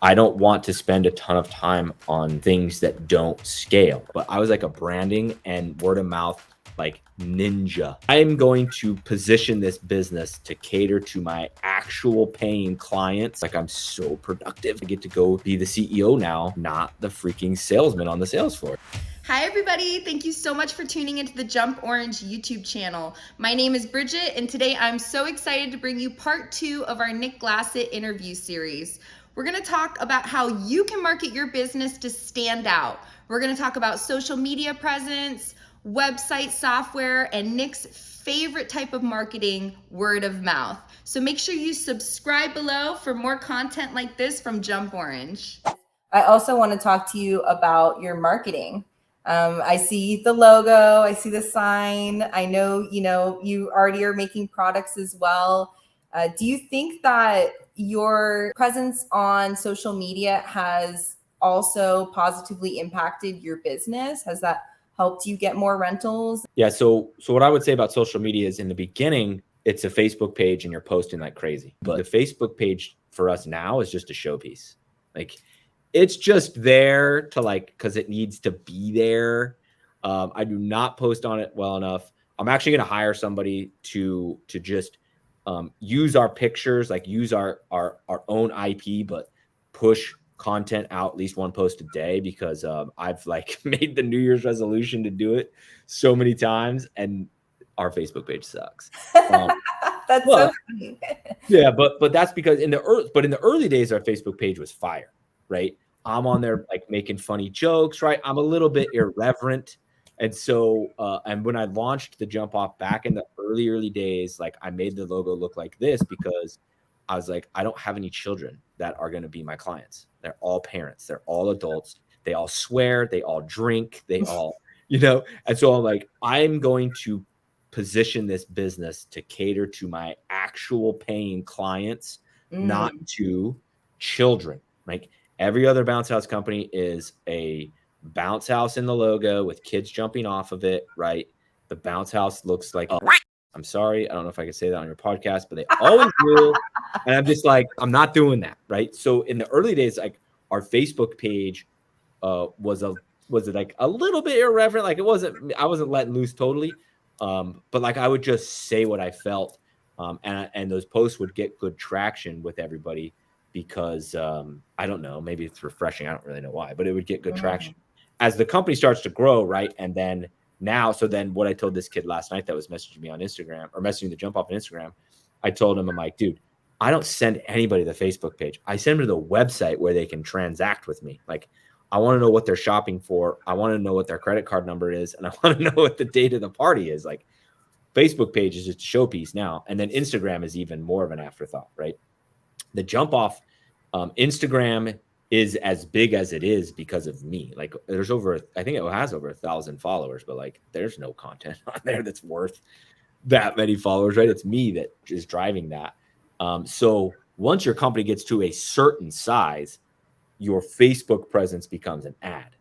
I don't want to spend a ton of time on things that don't scale, but I was like a branding and word of mouth like ninja. I'm going to position this business to cater to my actual paying clients. Like I'm so productive. I get to go be the CEO now, not the freaking salesman on the sales floor. Hi everybody, thank you so much for tuning into the Jump Orange YouTube channel. My name is Bridget and today I'm so excited to bring you part 2 of our Nick Glassett interview series. We're gonna talk about how you can market your business to stand out. We're gonna talk about social media presence, website software, and Nick's favorite type of marketing, word of mouth. So make sure you subscribe below for more content like this from Jump Orange. I also want to talk to you about your marketing. I see the logo, I see the sign. I know, you already are making products as well. Do you think that your presence on social media has also positively impacted your business? Has that helped you get more rentals? Yeah. So what I would say about social media is in the beginning, it's a Facebook page and you're posting like crazy. But the Facebook page for us now is just a showpiece. Like it's just there to because it needs to be there. I do not post on it well enough. I'm actually going to hire somebody to just use our pictures, like use our own IP, but push content out at least one post a day because I've made the New Year's resolution to do it so many times and our Facebook page sucks. That's so funny. Yeah, but that's because in the early days, our Facebook page was fire, right? I'm on there making funny jokes, right? I'm a little bit irreverent. And so, and when I launched the Jump Off back in the early days, I made the logo look like this because I was like, I don't have any children that are going to be my clients. They're all parents. They're all adults. They all swear. They all drink. They all, and so I'm like, I'm going to position this business to cater to my actual paying clients, not to children. Like every other bounce house company is a bounce house in the logo with kids jumping off of it, right? The bounce house looks like, I'm sorry, I don't know if I can say that on your podcast, but they always do. And I'm just like, I'm not doing that, right? So in the early days, our Facebook page was it a little bit irreverent? I wasn't letting loose totally. But I would just say what I felt. And those posts would get good traction with everybody because I don't know, maybe it's refreshing. I don't really know why, but it would get good traction as the company starts to grow. Right. And then then what I told this kid last night that was messaging me on Instagram or messaging the Jump Off on Instagram, I told him, I'm like, dude, I don't send anybody the Facebook page. I send them to the website where they can transact with me. I want to know what they're shopping for. I want to know what their credit card number is. And I want to know what the date of the party is. Facebook page is just a showpiece now. And then Instagram is even more of an afterthought, right? The Jump Off Instagram is as big as it is because of me. There's I think it has over 1,000 followers, but there's no content on there that's worth that many followers, right? It's me that is driving that. So once your company gets to a certain size, your Facebook presence becomes an ad,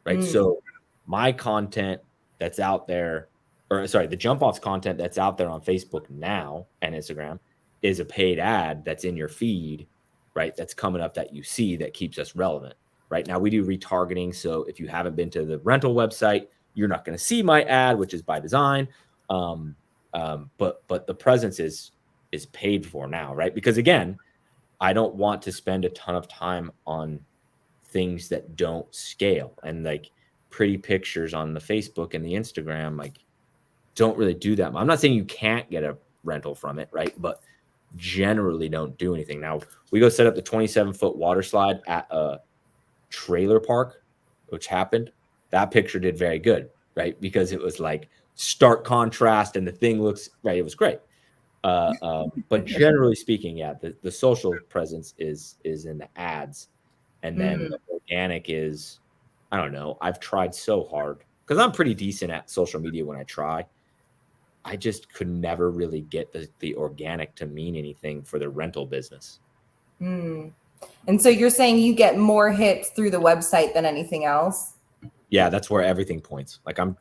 right? So my content that's out there, the Jump Off's content that's out there on Facebook now and Instagram is a paid ad that's in your feed, right? That's coming up that you see that keeps us relevant. Right now we do retargeting. So if you haven't been to the rental website, you're not going to see my ad, which is by design. But the presence is paid for now, right? Because again, I don't want to spend a ton of time on things that don't scale, and pretty pictures on the Facebook and the Instagram, don't really do that. I'm not saying you can't get a rental from it, right? But generally don't do anything. Now we go set up the 27-foot water slide at a trailer park, which happened. That picture did very good, right? Because it was stark contrast and the thing looks right. It was great. But generally speaking, yeah, the social presence is in the ads, and then the organic is, I don't know. I've tried so hard because I'm pretty decent at social media when I try. I just could never really get the organic to mean anything for the rental business. And so you're saying you get more hits through the website than anything else? Yeah, that's where everything points. I'm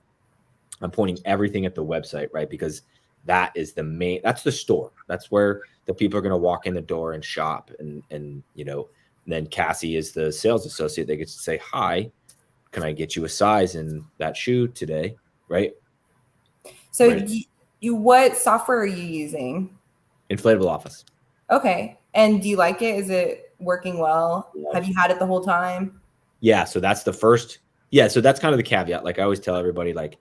pointing everything at the website, right? Because that is that's the store. That's where the people are going to walk in the door and shop. And then Cassie is the sales associate that gets to say, hi, can I get you a size in that shoe today? Right. So right. what software are you using? Inflatable Office. Okay. And do you like it? Is it working well? Have you had it the whole time? Yeah. So that's the first. Yeah. So that's kind of the caveat. Like I always tell everybody, like,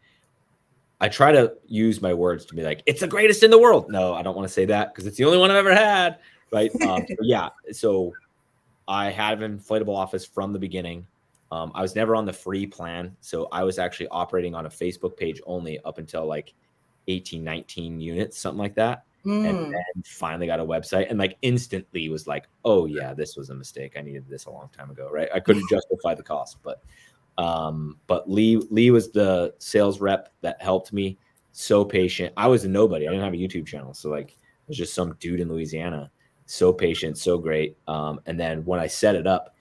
I try to use my words to be like, it's the greatest in the world. No, I don't want to say that because it's the only one I've ever had. Right. Yeah. So I had an Inflatable Office from the beginning. I was never on the free plan. So I was actually operating on a Facebook page only up until like 18, 19 units, something like that. And then finally got a website and like instantly was like, oh yeah, this was a mistake. I needed this a long time ago. Right. I couldn't justify the cost, but Lee was the sales rep that helped me. So patient. I was a nobody. I didn't have a YouTube channel. So like, it was just some dude in Louisiana. So patient, so great. And then when I set it up,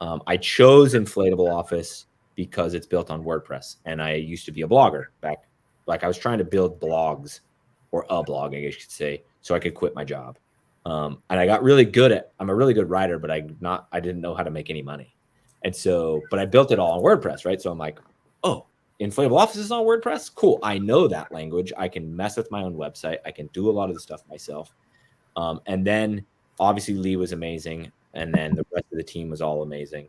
I chose Inflatable Office because it's built on WordPress. And I used to be a blogger back. Like I was trying to build blogs, or a blog, I guess you could say, so I could quit my job. And I got really good at, I'm a really good writer, but I didn't know how to make any money. And so, but I built it all on WordPress, right? So I'm like, oh, Inflatable Office is on WordPress? Cool. I know that language. I can mess with my own website. I can do a lot of the stuff myself. And then obviously Lee was amazing. And then the rest of the team was all amazing.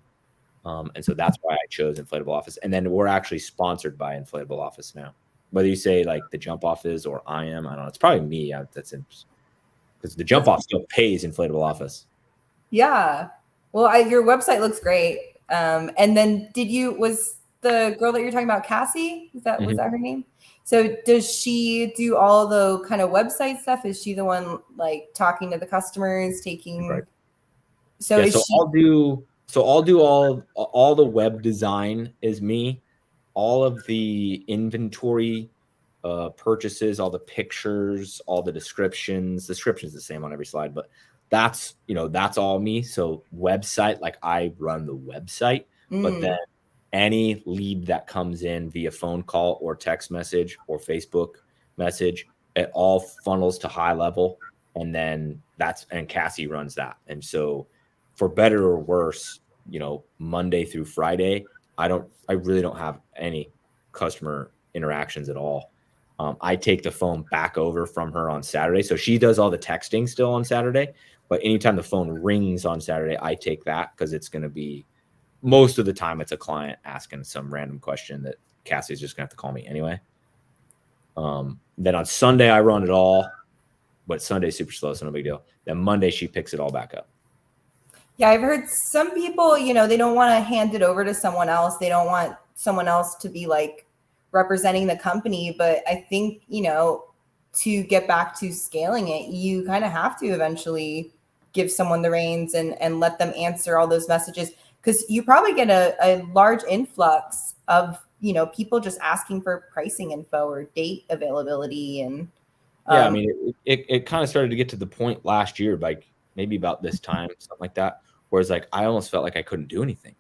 And so that's why I chose Inflatable Office. And then we're actually sponsored by Inflatable Office now. Whether you say like the Jump Off is or I am, I don't know. It's probably me. That's because the Jump Off still pays Inflatable Office. Yeah. Well, your website looks great. And then was the girl that you're talking about, Cassie? Was that her name? So does she do all the kind of website stuff? Is she the one like talking to the customers, taking? Right. So yeah, I'll do all the web design is me. All of the inventory purchases, all the pictures, all the descriptions. Description's the same on every slide, but that's all me. So website, like I run the website, but then any lead that comes in via phone call or text message or Facebook message, it all funnels to high level. And then and Cassie runs that. And so for better or worse, Monday through Friday, I really don't have any customer interactions at all. I take the phone back over from her on Saturday. So she does all the texting still on Saturday, but anytime the phone rings on Saturday, I take that because it's going to be, most of the time it's a client asking some random question that Cassie's just gonna have to call me anyway. Then on Sunday I run it all, but Sunday's super slow, so no big deal. Then Monday she picks it all back up. Yeah, I've heard some people, they don't want to hand it over to someone else. They don't want someone else to be like representing the company. But I think, to get back to scaling it, you kind of have to eventually give someone the reins and let them answer all those messages. Because you probably get a large influx of, people just asking for pricing info or date availability. And yeah, I mean, it kind of started to get to the point last year, like maybe about this time, something like that, where it's like, I almost felt like I couldn't do anything.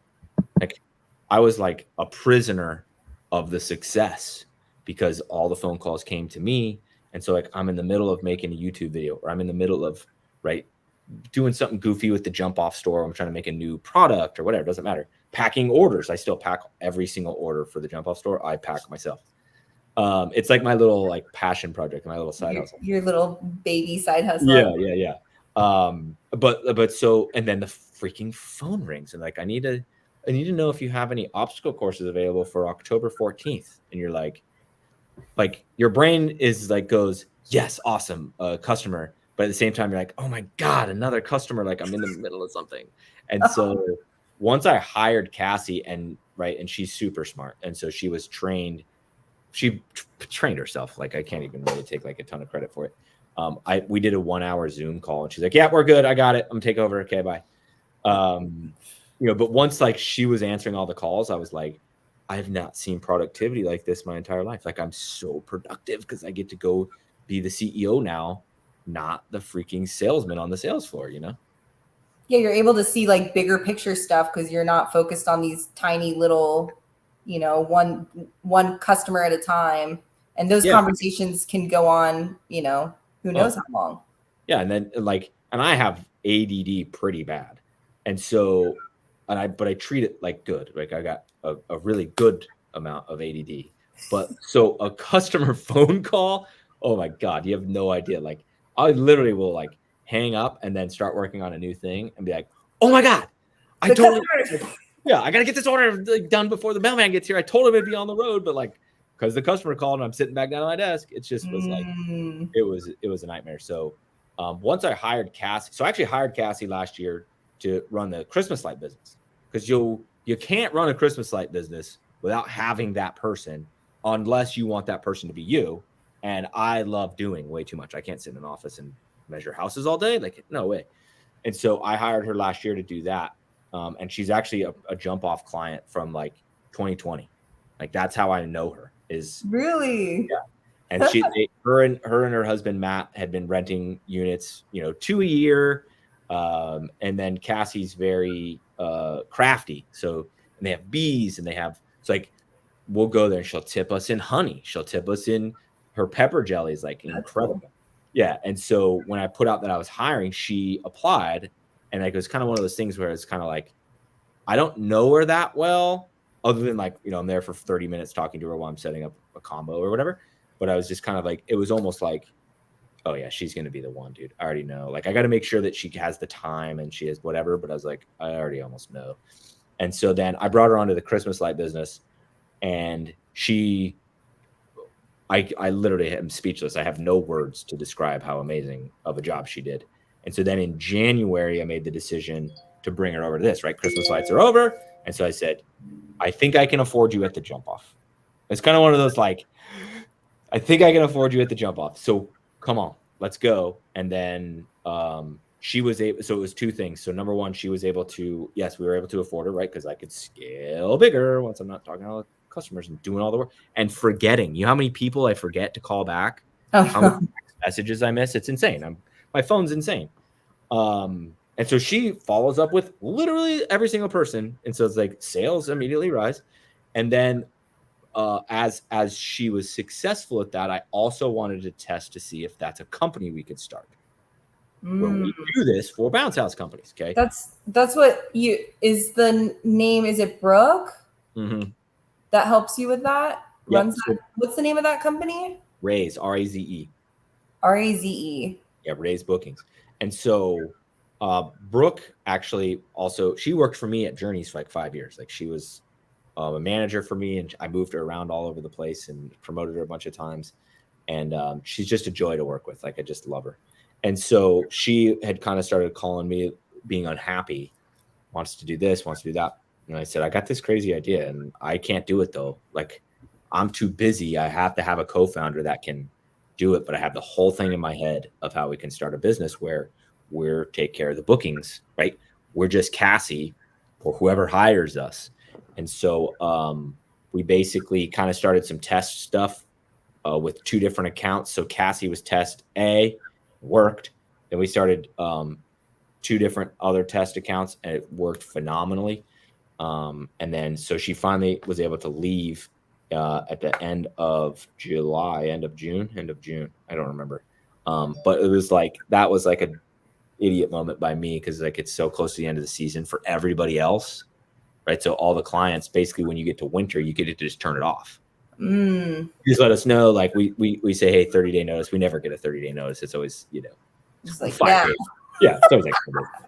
Like I was like a prisoner of the success because all the phone calls came to me. And so like, I'm in the middle of making a YouTube video, or I'm in the middle of, doing something goofy with the Jump Off store. I'm trying to make a new product or whatever. It doesn't matter. Packing orders. I still pack every single order for the Jump Off store. I pack myself. It's like my little like passion project, my little side hustle. Your little baby side hustle. Yeah. But so, and then the freaking phone rings and like, I need to know if you have any obstacle courses available for October 14th. And you're like your brain is like, goes, yes, awesome. Customer. But at the same time, you're like, oh my God, another customer. Like I'm in the middle of something. And so once I hired Cassie and she's super smart. And so she was trained. She trained herself. Like I can't even really take like a ton of credit for it. We did a 1 hour Zoom call and she's like, yeah, we're good. I got it. I'm take over. Okay, bye. But once like she was answering all the calls, I was like, I have not seen productivity like this my entire life. Like I'm so productive because I get to go be the CEO now, not the freaking salesman on the sales floor, Yeah, you're able to see like bigger picture stuff because you're not focused on these tiny little, one customer at a time. And those conversations can go on, who knows how long. Yeah. And then and I have ADD pretty bad. And so, but I treat it like good. Like I got a really good amount of ADD. But so a customer phone call, oh my God, you have no idea. Like I literally will like hang up and then start working on a new thing and be like, oh my God, I totally, yeah, I got to get this order done before the mailman gets here. I told him it'd be on the road, but like, because the customer called and I'm sitting back down at my desk, it just was like, it was a nightmare. So once I hired Cassie, so I actually hired Cassie last year to run the Christmas light business, because you can't run a Christmas light business without having that person, unless you want that person to be you. And I love doing way too much. I can't sit in an office and measure houses all day. Like, no way. And so I hired her last year to do that. And she's actually a jump off client from like 2020. Like that's how I know her, is really. Yeah. And her and her husband Matt had been renting units, 2 a year. And then Cassie's very crafty. So, and they have bees, and it's like, we'll go there and she'll tip us in honey. She'll tip us in her pepper jellies, like incredible. Cool. Yeah. And so when I put out that I was hiring, she applied, and like, it was kind of one of those things where it's kind of like, I don't know her that well, other than like, I'm there for 30 minutes talking to her while I'm setting up a combo or whatever. But I was just kind of like, it was almost like, oh yeah, she's going to be the one, dude. I already know. Like, I got to make sure that she has the time and she has whatever. But I was like, I already almost know. And so then I brought her onto the Christmas light business, and I literally am speechless. I have no words to describe how amazing of a job she did. And so then in January, I made the decision to bring her over to this, right? Christmas lights are over. And so I said, I think I can afford you at the jump off. It's kind of one of those, like, I think I can afford you at the jump off. So come on, let's go. And then she was able, so it was two things. So number one, she was able to, yes, we were able to afford her, right? Because I could scale bigger once I'm not talking to all the customers and doing all the work and forgetting. You know how many people I forget to call back? How many messages I miss? It's insane. My phone's insane. And so she follows up with literally every single person. And so it's like sales immediately rise. And then as she was successful at that, I also wanted to test to see if that's a company we could start. Where we do this for bounce house companies. Okay. That's what is the name. Is it Brooke? Mm-hmm. That helps you with that? Yep. What's the name of that company? Raise, R-A-Z-E. R-A-Z-E. Yeah, Raise Bookings. And so Brooke actually also, she worked for me at Journeys for like 5 years. Like she was a manager for me, and I moved her around all over the place and promoted her a bunch of times. And she's just a joy to work with. Like I just love her. And so she had kind of started calling me, being unhappy, wants to do this, wants to do that. And I said, I got this crazy idea and I can't do it though. Like I'm too busy. I have to have a co-founder that can do it. But I have the whole thing in my head of how we can start a business where we're take care of the bookings, right? We're just Cassie or whoever hires us. And so we basically kind of started some test stuff with 2 different accounts. So Cassie was test A, worked. Then we started 2 different other test accounts, and it worked phenomenally. And then so she finally was able to leave at the end of July, end of June. I don't remember. But it was like, that was like an idiot moment by me, because like it's so close to the end of the season for everybody else, right? So all the clients, basically when you get to winter, you get to just turn it off. Just let us know. Like we say, hey, 30-day notice. We never get a 30-day notice. It's always, just like 5 days. Yeah, it's always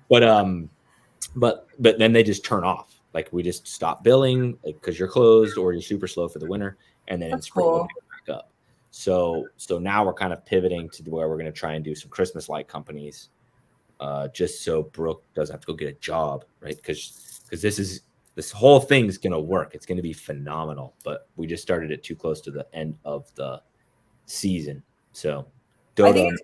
like, but then they just turn off. Like we just stop billing, like because you're closed or you're super slow for the winter, and then in spring we'll pick back up. So now we're kind of pivoting to where we're going to try and do some Christmas light companies, just so Brooke doesn't have to go get a job, right? Because this whole thing's going to work. It's going to be phenomenal, but we just started it too close to the end of the season. So I think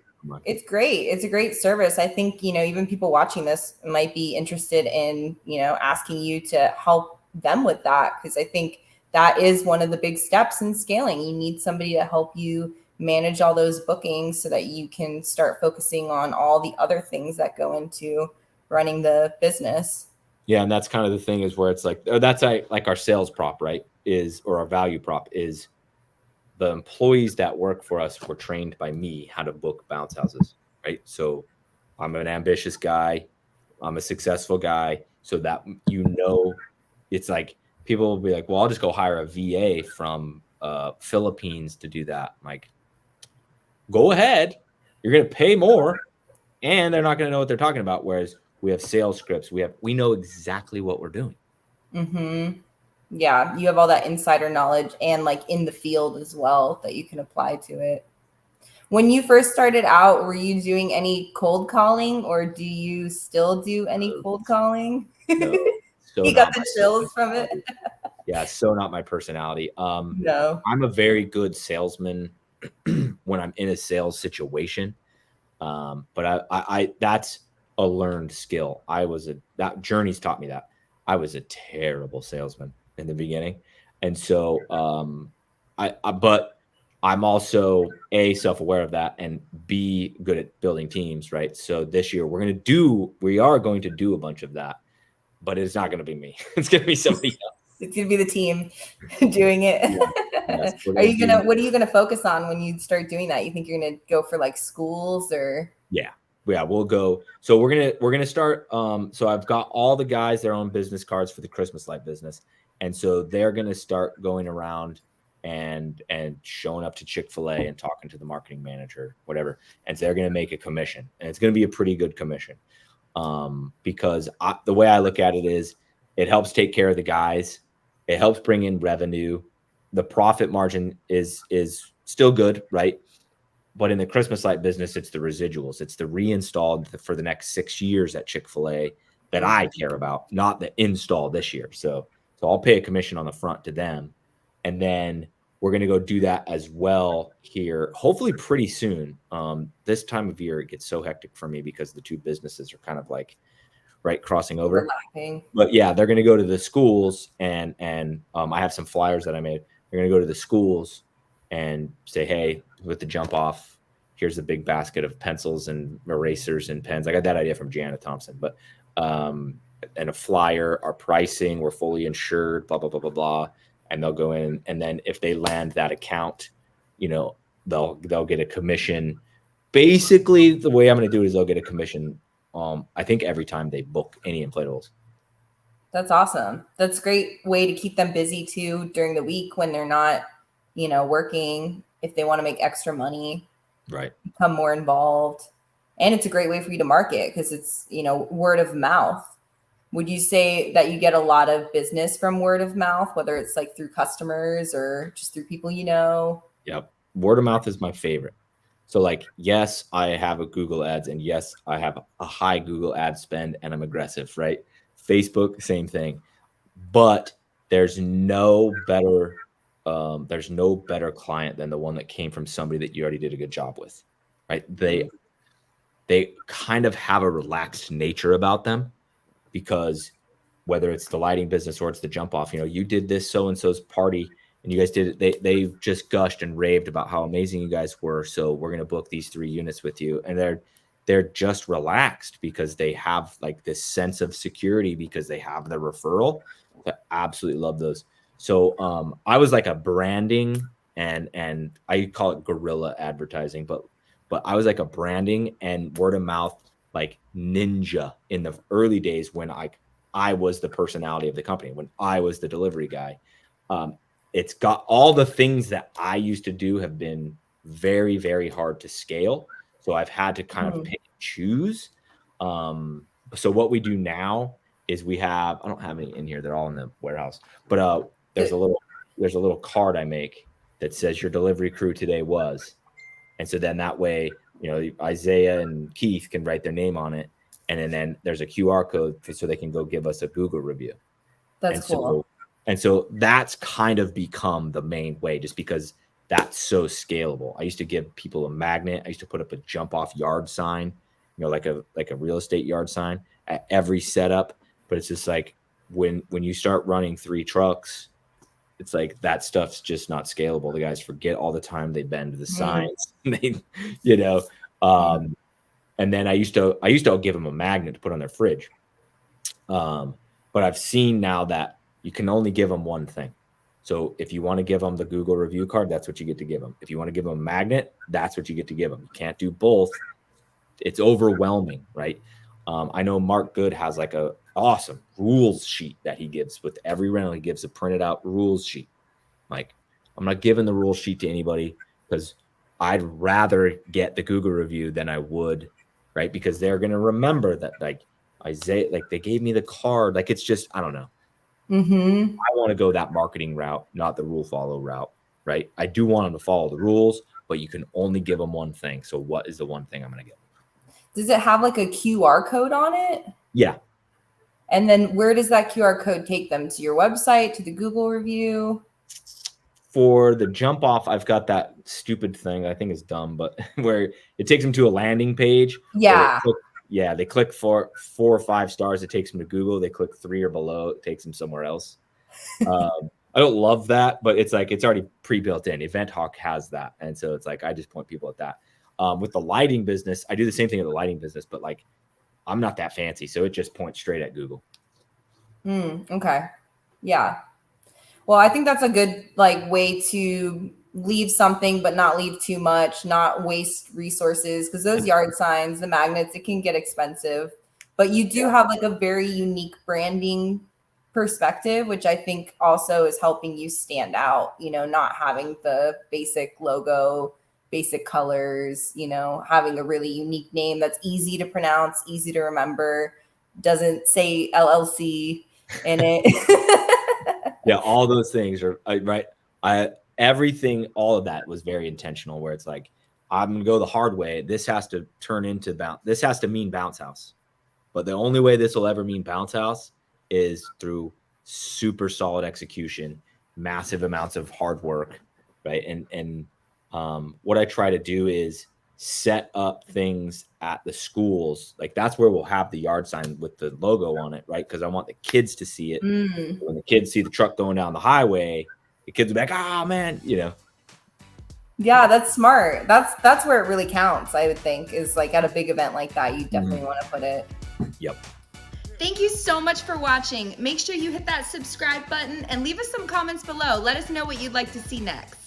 it's great. It's a great service. I think, even people watching this might be interested in, asking you to help them with that. Because I think that is one of the big steps in scaling. You need somebody to help you manage all those bookings so that you can start focusing on all the other things that go into running the business. Yeah. And that's kind of the thing, is where it's like, that's like our sales prop, right? Or our value prop is, the employees that work for us were trained by me how to book bounce houses, right? So I'm an ambitious guy. I'm a successful guy, so that, it's like people will be like, well, I'll just go hire a VA from Philippines to do that. I'm like, go ahead, you're gonna pay more, and they're not gonna know what they're talking about. Whereas we have sales scripts, we know exactly what we're doing. Mm-hmm. Yeah, you have all that insider knowledge and like in the field as well that you can apply to it. When you first started out, were you doing any cold calling, or do you still do any cold calling? No, so You got not the my chills from it? Yeah, so not my personality. No. I'm a very good salesman when I'm in a sales situation. But I that's a learned skill. That journey's taught me that. I was a terrible salesman in the beginning. And so but I'm also A, self-aware of that, and B, good at building teams, right? So this year we are going to do a bunch of that, but it's not going to be me. It's going to be somebody else. It's gonna be the team doing it. Yes, What are you gonna focus on when you start doing that? You think you're gonna go for like schools or? Yeah, we'll go. So we're gonna start. So I've got all the guys their own business cards for the Christmas light business, and so they're gonna start going around and showing up to Chick-fil-A and talking to the marketing manager, whatever, and they're gonna make a commission, and it's gonna be a pretty good commission, because the way I look at it is, it helps take care of the guys, it helps bring in revenue, the profit margin is still good, right? But in the Christmas light business, it's the residuals. It's the reinstalled for the next 6 years at Chick-fil-A that I care about, not the install this year. So I'll pay a commission on the front to them. And then we're going to go do that as well here, hopefully pretty soon. This time of year, it gets so hectic for me because the two businesses are kind of like crossing over. Overlapping. But yeah, they're going to go to the schools and I have some flyers that I made. They're going to go to the schools and say, hey, with the jump off, here's a big basket of pencils and erasers and pens. I got that idea from Gianna Thompson, but and a flyer, our pricing, we're fully insured, blah, blah, blah, blah, blah. And they'll go in, and then if they land that account, they'll get a commission. Basically, the way I'm going to do it is they'll get a commission, I think every time they book any inflatables. That's awesome. That's a great way to keep them busy too during the week when they're not, working. If they want to make extra money, right, become more involved. And it's a great way for you to market because it's, word of mouth. Would you say that you get a lot of business from word of mouth, whether it's like through customers or just through people you know? Yep. Word of mouth is my favorite. So like, yes, I have a Google ads, and yes, I have a high Google ad spend, and I'm aggressive, right? Facebook, same thing. But there's no better client than the one that came from somebody that you already did a good job with, right? They kind of have a relaxed nature about them, because whether it's the lighting business or it's the jump off, you did this so-and-so's party and you guys did it. They just gushed and raved about how amazing you guys were. So we're going to book these 3 units with you. And they're just relaxed because they have like this sense of security because they have the referral. I absolutely love those. So I was like a branding and I call it guerrilla advertising, but I was like a branding and word of mouth, like ninja in the early days when I was the personality of the company, when I was the delivery guy. It's got all the things that I used to do have been very, very hard to scale. So I've had to kind of pick and choose. So what we do now is I don't have any in here. They're all in the warehouse, but there's a little card I make that says your delivery crew today was. And so then that way, Isaiah and Keith can write their name on it. And then there's a QR code so they can go give us a Google review. That's cool. And so that's kind of become the main way, just because that's so scalable. I used to give people a magnet. I used to put up a jump off yard sign, like a real estate yard sign at every setup. But it's just like when you start running 3 trucks, it's like that stuff's just not scalable. The guys forget all the time. They bend the signs. And then I used to give them a magnet to put on their fridge. But I've seen now that you can only give them one thing. So if you want to give them the Google review card, that's what you get to give them. If you want to give them a magnet, that's what you get to give them. You can't do both. It's overwhelming, right? I know Mark Good has like a awesome rules sheet that he gives with every rental. He gives a printed out rules sheet. Like, I'm not giving the rule sheet to anybody because I'd rather get the Google review than I would, right? Because they're going to remember that, like, Isaiah, like they gave me the card. Like, it's just, I don't know. I want to go that marketing route, not the rule follow route, right? I do want them to follow the rules, but you can only give them one thing. So what is the one thing I'm going to give them? Does it have like a QR code on it? Yeah. And then where does that QR code take them? To your website, to the Google review? For the jump off, I've got that stupid thing. I think it's dumb, but where it takes them to a landing page. Yeah. They click for 4 or 5 stars. It takes them to Google. They click 3 or below. It takes them somewhere else. I don't love that, but it's like, it's already pre-built in. Event Hawk has that. And so it's like, I just point people at that. With the lighting business, I do the same thing with the lighting business, but like, I'm not that fancy. So it just points straight at Google. Okay. Yeah. Well, I think that's a good like way to leave something, but not leave too much, not waste resources. Because those yard signs, the magnets, it can get expensive. But you do have like a very unique branding perspective, which I think also is helping you stand out, you know, not having the basic logo, basic colors, you know, having a really unique name that's easy to pronounce, easy to remember, doesn't say LLC in it. Yeah, all those things are right. Everything, all of that was very intentional, where it's like, I'm gonna go the hard way. This has to turn into this has to mean bounce house. But the only way this will ever mean bounce house is through super solid execution, massive amounts of hard work, right? And what I try to do is set up things at the schools. Like, that's where we'll have the yard sign with the logo on it, right? Because I want the kids to see it. When the kids see the truck going down the highway, the kids will be like, "Oh man," you know. Yeah, that's smart. That's where it really counts, I would think, is like at a big event like that, you definitely want to put it. Yep. Thank you so much for watching. Make sure you hit that subscribe button and leave us some comments below. Let us know what you'd like to see next.